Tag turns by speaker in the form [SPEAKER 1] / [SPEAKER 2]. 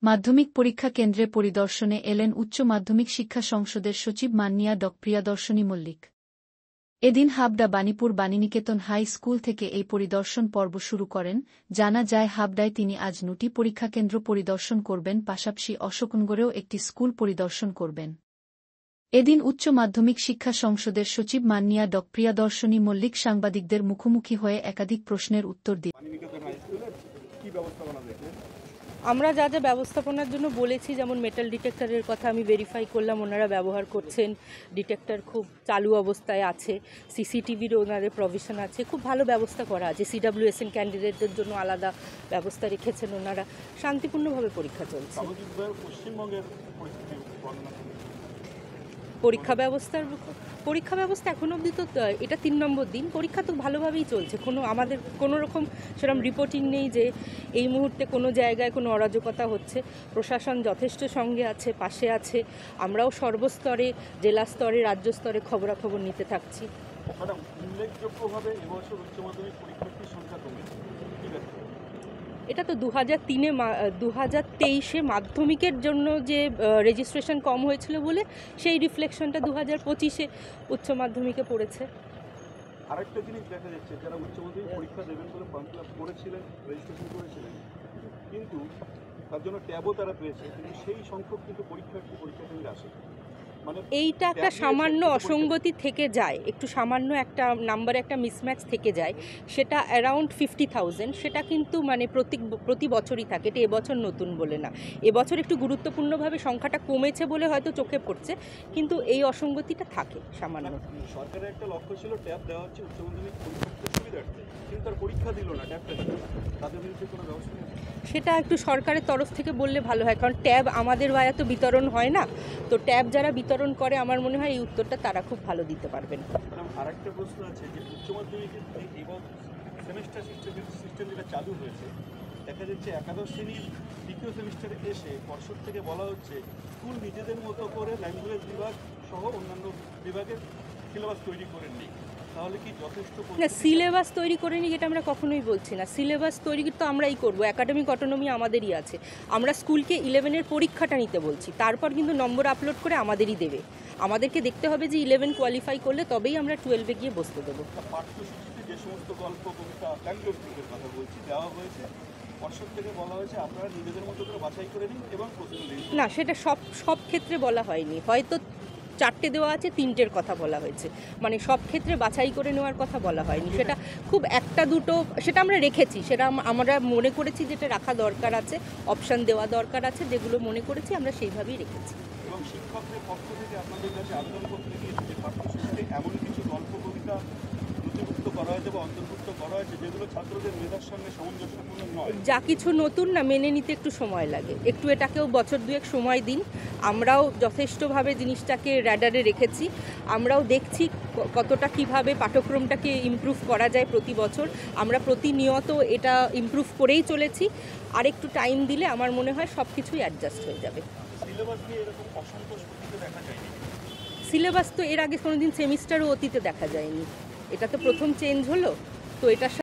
[SPEAKER 1] মাধ্যমিক পরীক্ষা কেন্দ্রে পরিদর্শনে এলেন উচ্চ মাধ্যমিক শিক্ষা সংসদের সচিব মাননীয়া প্রিয়াদর্শনী মল্লিক। এদিন হাবড়া বাণীপুর বাণীনিকেতন হাই স্কুল থেকে এই পরিদর্শন পর্ব শুরু করেন। জানা যায় হাবড়ায় তিনি আজ ৯টি পরীক্ষাকেন্দ্র পরিদর্শন করবেন, পাশাপাশি অশোকনগরেও একটি স্কুল পরিদর্শন করবেন। এদিন উচ্চ মাধ্যমিক শিক্ষা সংসদের সচিব মাননীয়া প্রিয়াদর্শনী মল্লিক সাংবাদিকদের মুখোমুখি হয়ে একাধিক প্রশ্নের উত্তর দিন।
[SPEAKER 2] আমরা যা যা ব্যবস্থাপনার জন্য বলেছি, যেমন মেটাল ডিটেক্টরের কথা আমি ভেরিফাই করলাম, ওনারা ব্যবহার করছেন, ডিটেক্টর খুব চালু অবস্থায় আছে, সিসিটিভির ওনাদের প্রভিশন আছে, খুব ভালো ব্যবস্থা করা আছে। CWSN ক্যান্ডিডেটদের জন্য আলাদা ব্যবস্থা রেখেছেন ওনারা। শান্তিপূর্ণভাবে পরীক্ষা চলছে। পরীক্ষা ব্যবস্থা এখনো অবধি তো এটা ৩ নম্বর দিন, পরীক্ষা তো ভালোভাবেই চলছে। আমাদের কোনো রকম সেরকম রিপোর্টিং নেই যে এই মুহূর্তে কোনো জায়গায় কোনো অরাজকতা হচ্ছে। প্রশাসন যথেষ্ট সঙ্গে আছে, পাশে আছে। আমরাও সর্বস্তরে, জেলা স্তরে, রাজ্য স্তরে খবরাখবর নিতে থাকছি।
[SPEAKER 3] উল্লেখযোগ্যভাবে এবছর উচ্চ মাধ্যমিক পরীক্ষার্থীর সংখ্যা কমেছে।
[SPEAKER 2] এটা তো 2023-এ মাধ্যমিকের জন্য যে রেজিস্ট্রেশন কম হয়েছিল বলে সেই রিফ্লেকশনটা 2025-এ উচ্চ মাধ্যমিকে পড়েছে।
[SPEAKER 3] আরেকটা জিনিস দেখা যাচ্ছে, যারা উচ্চ মাধ্যমিক পরীক্ষা দেবেন বলে ফর্ম ফিল আপ করেছিলেন, রেজিস্ট্রেশন করেছিলেন, কিন্তু তার জন্য ট্যাবও তারা পেয়েছে, কিন্তু সেই সংখ্যক কিন্তু পরীক্ষা কেন্দ্রে আসে।
[SPEAKER 2] এইটা একটা সামান্য অসঙ্গতি থেকে যায়, একটু সামান্য একটা নাম্বারে একটা মিসম্যাচ থেকে যায়, সেটা অ্যারাউন্ড 50,000। সেটা কিন্তু প্রতি বছরই থাকে, এটা এবছর নতুন বলে না। এবছর একটু গুরুত্বপূর্ণভাবে সংখ্যাটা কমেছে বলে হয়তো চোখে পড়ছে, কিন্তু এই অসঙ্গতিটা থাকে সামান্য।
[SPEAKER 3] সরকারের একটা লক্ষ্য ছিল ট্যাব দেওয়া হচ্ছে উচ্চ মাধ্যমিক পরীক্ষার্থীদের সুবিধার্থে, কিন্তু তার পরীক্ষা দিল না, ট্যাবটা দিল না। তাদের বিরুদ্ধে কোনো ব্যবস্থা নেই?
[SPEAKER 2] সেটা একটু সরকারের তরফ থেকে বললে ভালো হয়, কারণ ট্যাব আমাদের ভায়া তো বিতরণ হয় না। তো ট্যাব যারা বিতরণ করে, আমার মনে হয় এই উত্তরটা তারা খুব ভালো দিতে পারবেন।
[SPEAKER 3] আরেকটা প্রশ্ন আছে যে উচ্চ মাধ্যমিকের এবং সেমিস্টার সিস্টেম যেটা চালু হয়েছে, দেখা যাচ্ছে একাদশ শ্রেণীর দ্বিতীয় সেমিস্টারে এসে পর্ষদ থেকে বলা হচ্ছে স্কুল নিজেদের মতো করে ল্যাঙ্গুয়েজ বিভাগ সহ অন্যান্য বিভাগের সিলেবাস তৈরি করে নিই। তাহলে কি যথেষ্ট
[SPEAKER 2] না, সিলেবাস তৈরি করে নিই এটা আমরা কখনোই বলছি না। সিলেবাস তৈরি তো আমরাই করবো, একাডেমিক অটোনমি আমাদেরই আছে। আমরা স্কুলকে 11-এর পরীক্ষাটা নিতে বলছি, তারপর কিন্তু নম্বর আপলোড করে আমাদেরই দেবে। আমাদেরকে দেখতে হবে যে 11 কোয়ালিফাই করলে তবেই আমরা 12-এ গিয়ে বসতে দেবো।
[SPEAKER 3] পাঠ্যসূচিতে যে সমস্ত গল্প, কবিতা, ল্যাঙ্গুয়েজ গ্রুপের কথা বলছি দেওয়া হয়েছে, পর্ষদ থেকে বলা হয়েছে আপনারা নিজেদের মতো করে বাছাই করে নিন এবং প্রশ্ন দিন।
[SPEAKER 2] না, সেটা সব ক্ষেত্রে বলা হয়নি। হয়তো 4টে দেওয়া আছে, 3টের কথা বলা হয়েছে, সব ক্ষেত্রে বাছাই করে নেওয়ার কথা বলা হয়নি। সেটা খুব একটা দুটো সেটা আমরা রেখেছি, সেটা আমরা মনে করেছি যেটা রাখা দরকার আছে, অপশান দেওয়া দরকার আছে, যেগুলো মনে করেছি আমরা সেইভাবেই রেখেছি।
[SPEAKER 3] এবং শিক্ষকদের পক্ষ থেকে আপনাদের কাছে আবেদন করতে গিয়েছে যে পাঠ্যসূচিতে এমন কিছু গল্প, কবিতা নথিভুক্ত করা হয়েছে বা অন্তর্ভুক্ত করা হয়েছে যেগুলো ছাত্রদের মেধার সঙ্গে সামঞ্জস্যপূর্ণ নয়।
[SPEAKER 2] যা কিছু নতুন না, মেনে নিতে একটু সময় লাগে, একটু এটাকেও বছর 2 সময় দিন। আমরাও যথেষ্টভাবে জিনিসটাকে র্যাডারে রেখেছি, আমরাও দেখছি কতটা কিভাবে পাঠ্যক্রমটাকে ইমপ্রুভ করা যায় প্রতি বছর। আমরা প্রতিনিয়ত এটা ইমপ্রুভ করেই চলেছি। আর একটু টাইম দিলে আমার মনে হয় সব কিছুই অ্যাডজাস্ট হয়ে যাবে।
[SPEAKER 3] সিলেবাস নিয়ে এরকম অসন্তোষ দেখা যায়নি?
[SPEAKER 2] সিলেবাস তো এর আগে কোনোদিন সেমিস্টারও অতীতে দেখা যায়নি, এটা তো প্রথম চেঞ্জ হলো। তো এটা